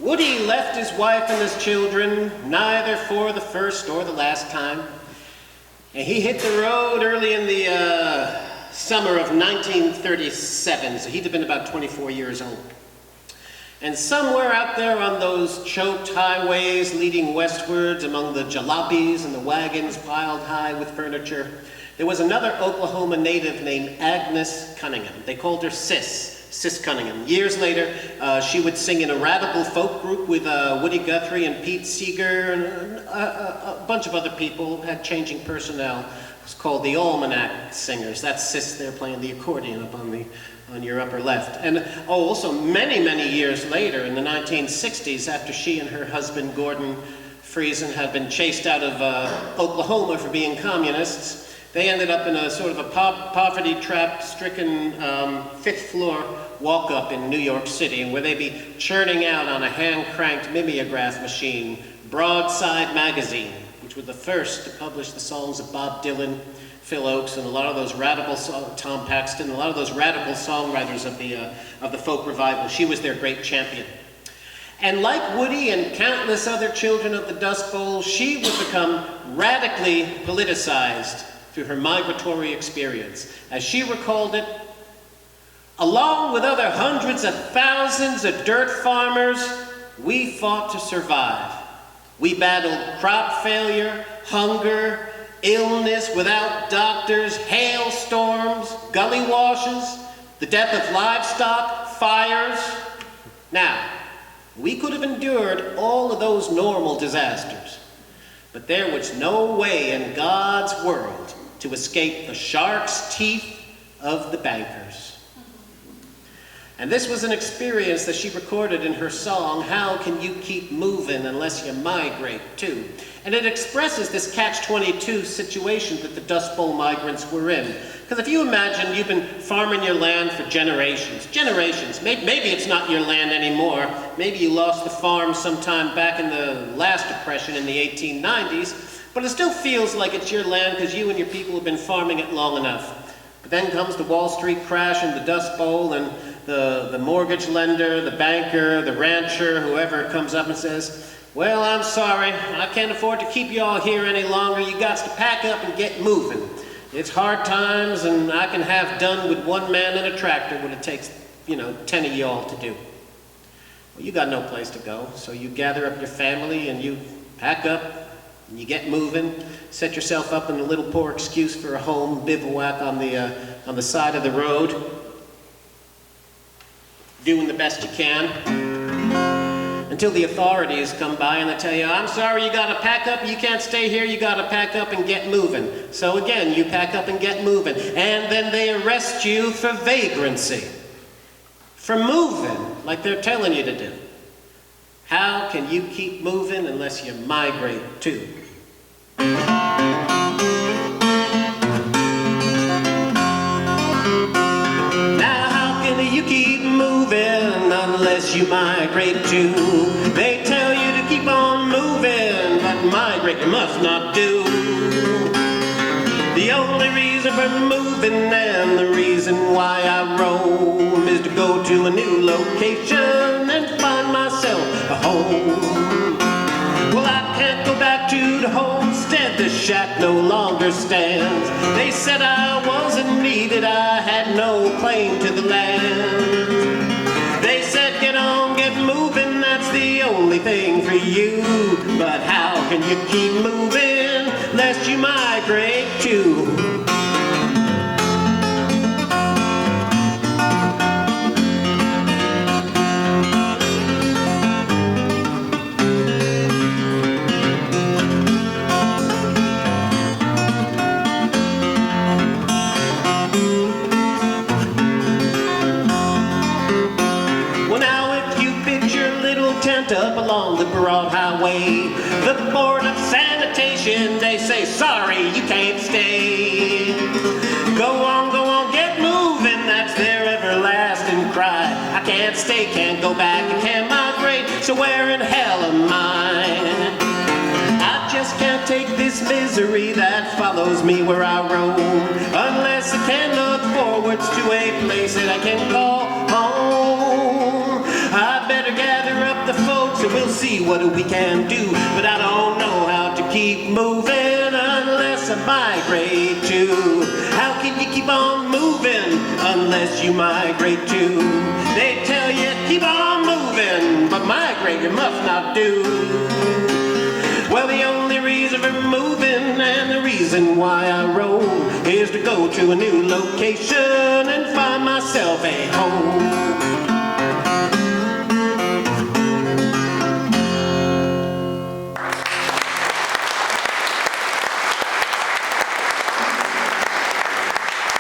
Woody left his wife and his children, neither for the first or the last time. And he hit the road early in the summer of 1937, so he'd have been about 24 years old. And somewhere out there on those choked highways leading westwards among the jalopies and the wagons piled high with furniture, there was another Oklahoma native named Agnes Cunningham. They called her Sis Cunningham. Years later, she would sing in a radical folk group with Woody Guthrie and Pete Seeger and a bunch of other people, had changing personnel. It was called the Almanac Singers. That's Sis there playing the accordion up on your upper left. And also many, many years later, in the 1960s, after she and her husband Gordon Friesen had been chased out of Oklahoma for being communists, they ended up in a sort of a poverty-trapped, stricken fifth floor walk-up in New York City, where they'd be churning out on a hand-cranked mimeograph machine Broadside magazine, which were the first to publish the songs of Bob Dylan, Phil Oakes, and a lot of those radical, Tom Paxton, a lot of those radical songwriters of the folk revival. She was their great champion. And like Woody and countless other children of the Dust Bowl, she would become radically politicized through her migratory experience. As she recalled it, along with other hundreds of thousands of dirt farmers, we fought to survive. We battled crop failure, hunger, illness without doctors, hailstorms, gully washes, the death of livestock, fires. Now, we could have endured all of those normal disasters, but there was no way in God's world to escape the shark's teeth of the bankers. And this was an experience that she recorded in her song, How Can You Keep Moving Unless You Migrate Too? And it expresses this catch-22 situation that the Dust Bowl migrants were in. Because if you imagine you've been farming your land for generations, maybe it's not your land anymore, maybe you lost the farm sometime back in the last depression in the 1890s, but it still feels like it's your land because you and your people have been farming it long enough. But then comes the Wall Street crash and the Dust Bowl, and the mortgage lender, the banker, the rancher, whoever comes up and says, well, I'm sorry, I can't afford to keep you all here any longer. You got to pack up and get moving. It's hard times, and I can have done with one man in a tractor what it takes, 10 of y'all to do. Well, you got no place to go, so you gather up your family and you pack up and you get moving, set yourself up in a little poor excuse for a home bivouac on the side of the road, doing the best you can, until the authorities come by and they tell you, I'm sorry, you gotta pack up, you can't stay here, you gotta pack up and get moving. So again, you pack up and get moving, and then they arrest you for vagrancy, for moving like they're telling you to do. How can you keep moving unless you migrate too? Unless you migrate too. They tell you to keep on moving, but migrate you must not do. The only reason for moving and the reason why I roam is to go to a new location and find myself a home. Well, I can't go back to the homestead, the shack no longer stands. They said I wasn't needed, I had no claim to the land. They said, get on, get moving, that's the only thing for you. But how can you keep moving lest you migrate too? Up along the broad highway, the board of sanitation, they say, sorry, you can't stay. Go on, get moving, that's their everlasting cry. I can't stay, can't go back, I can't migrate, so where in hell am I? I just can't take this misery that follows me where I roam, unless I can look forwards to a place that I can call home. I better gather up the folks see what we can do. But I don't know how to keep moving unless I migrate too. How can you keep on moving unless you migrate too? They tell you keep on moving, but migrate you must not do. Well, the only reason for moving and the reason why I roll is to go to a new location and find myself a home.